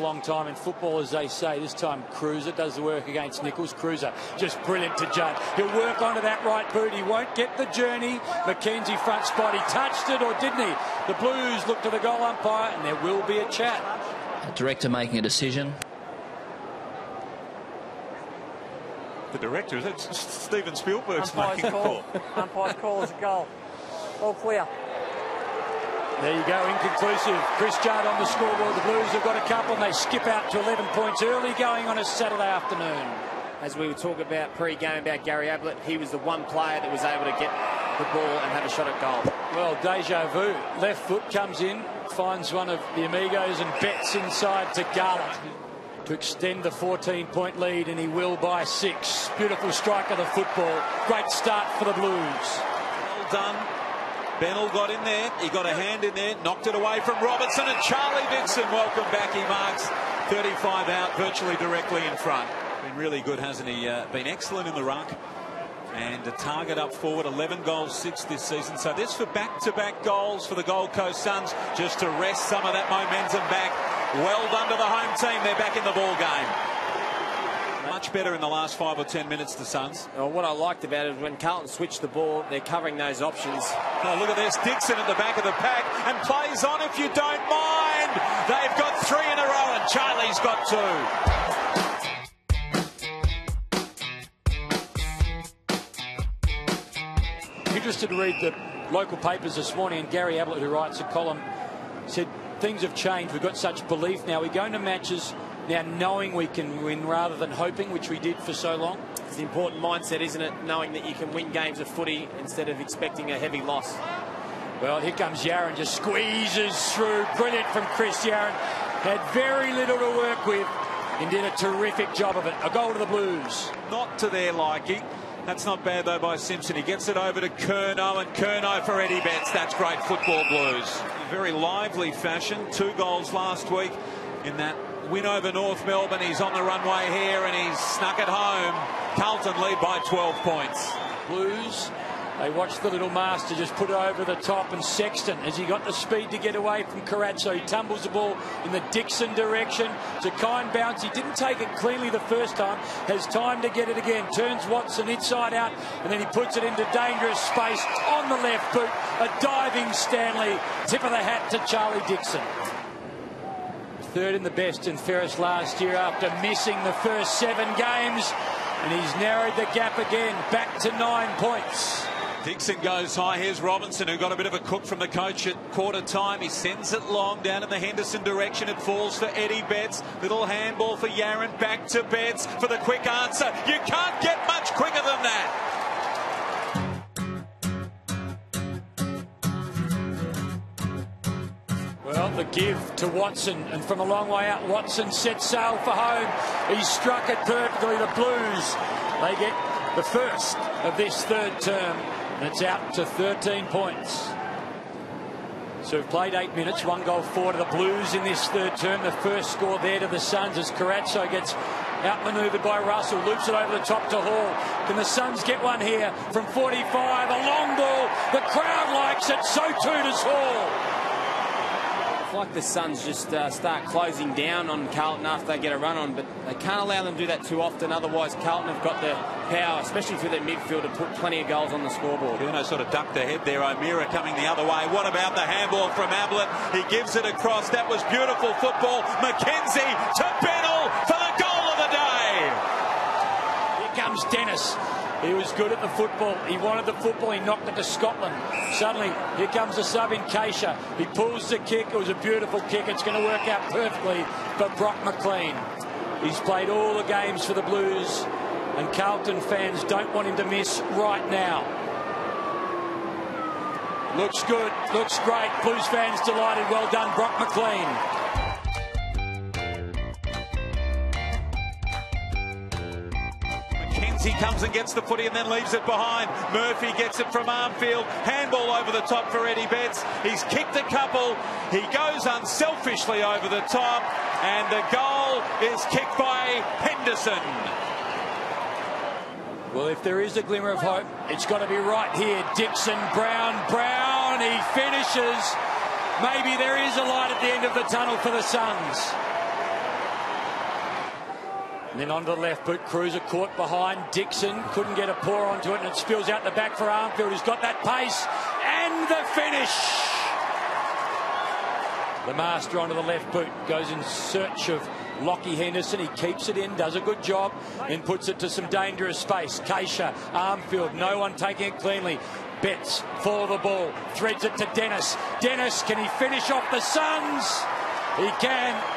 long time in football, as they say. This time Cruiser does the work against Nichols. Cruiser just brilliant to Judd. He'll work onto that right boot. He won't get the journey. McKenzie front spot. He touched it, or didn't he? The Blues look to the goal umpire, and there will be a chat. The director making a decision. The director, is that Steven Spielberg's making a call? Umpire's call is a goal. All clear. There you go, inconclusive. Chris Judd on the scoreboard. The Blues have got a couple, and they skip out to 11 points early going on a Saturday afternoon. As we were talking about pre-game about Gary Ablett, he was the one player that was able to get the ball and have a shot at goal. Well, deja vu. Left foot comes in, finds one of the amigos and bets inside to Garland to extend the 14-point lead, and he will by 6. Beautiful strike of the football. Great start for the Blues. Well done. Bennell got in there. He got a hand in there, knocked it away from Robertson, and Charlie Dixon, welcome back. He marks 35 out, virtually directly in front. Been really good, hasn't he? Been excellent in the ruck. And a target up forward, 11 goals, 6 this season. So this for back-to-back goals for the Gold Coast Suns, just to rest some of that momentum back. Well done to the home team. They're back in the ball game. Much better in the last 5 or 10 minutes, the Suns. Well, what I liked about it is when Carlton switched the ball, they're covering those options. Oh, look at this. Dixon at the back of the pack and plays on if you don't mind. They've got 3 in a row and Charlie's got 2. Interested to read the local papers this morning, and Gary Ablett, who writes a column, said things have changed. We've got such belief now. We're going to matches now knowing we can win rather than hoping, which we did for so long. It's an important mindset, isn't it? Knowing that you can win games of footy instead of expecting a heavy loss. Well, here comes YARRAN, just squeezes through. Brilliant from Chris YARRAN. Had very little to work with and did a terrific job of it. A goal to the Blues. Not to their liking. That's not bad, though, by Simpson. He gets it over to Curnow, and Curnow for Eddie Betts. That's great football, Blues. Very lively fashion. 2 goals last week in that win over North Melbourne. He's on the runway here, and he's snuck it home. Carlton lead by 12 points. Blues, they watched the little master just put it over the top, and Sexton, as he got the speed to get away from Carazzo, he tumbles the ball in the DIXON direction. It's a kind bounce. He didn't take it cleanly the first time, has time to get it again. Turns Watson inside out, and then he puts it into dangerous space on the left boot. A diving Stanley. Tip of the hat to Charlie Dixon. 3rd in the best and fairest last year after missing the first 7 games, and he's narrowed the gap again, back to 9 points. Dixon goes high. Here's Robinson, who got a bit of a cook from the coach at quarter time. He sends it long down in the Henderson direction. It falls for Eddie Betts. Little handball for YARRAN. Back to Betts for the quick answer. You can't get much quicker than that. Well, the give to Watson, and from a long way out, Watson sets sail for home. He struck it perfectly. The Blues, they get the first of this 3rd term, and it's out to 13 points. So we've played 8 minutes, 1 goal forward to the Blues in this 3rd term. The first score there to the Suns as Carazzo gets outmanoeuvred by Russell, loops it over the top to Hall. Can the Suns get one here from 45? A long ball. The crowd likes it, so too does Hall. Like the Suns just start closing down on Carlton after they get a run on, but they can't allow them to do that too often. Otherwise, Carlton have got the power, especially through their midfield, to put plenty of goals on the scoreboard. Curnow sort of ducked ahead there. O'Meara coming the other way. What about the handball from Ablett? He gives it across. That was beautiful football. McKenzie to Bennell for the goal of the day. Here comes Dennis. He was good at the football. He wanted the football. He knocked it to Scotland. Suddenly, here comes the sub in Keisha. He pulls the kick. It was a beautiful kick. It's going to work out perfectly for Brock McLean. He's played all the games for the Blues, and Carlton fans don't want him to miss right now. Looks good. Looks great. Blues fans delighted. Well done, Brock McLean. He comes and gets the footy and then leaves it behind. Murphy gets it from ARMFIELD. Handball over the top for Eddie Betts. He's kicked a couple. He goes unselfishly over the top. And the goal is kicked by Henderson. Well, if there is a glimmer of hope, it's got to be right here. Dixon, Brown, he finishes. Maybe there is a light at the end of the tunnel for the Suns. And then onto the left boot, Cruiser caught behind Dixon, couldn't get a paw onto it, and it spills out the back for Armfield, who's got that pace, and the finish! The master onto the left boot, goes in search of Lockie Henderson. He keeps it in, does a good job, and puts it to some dangerous space. Keisha, Armfield, no one taking it cleanly. Betts for the ball, threads it to Dennis. Dennis, can he finish off the Suns? He can.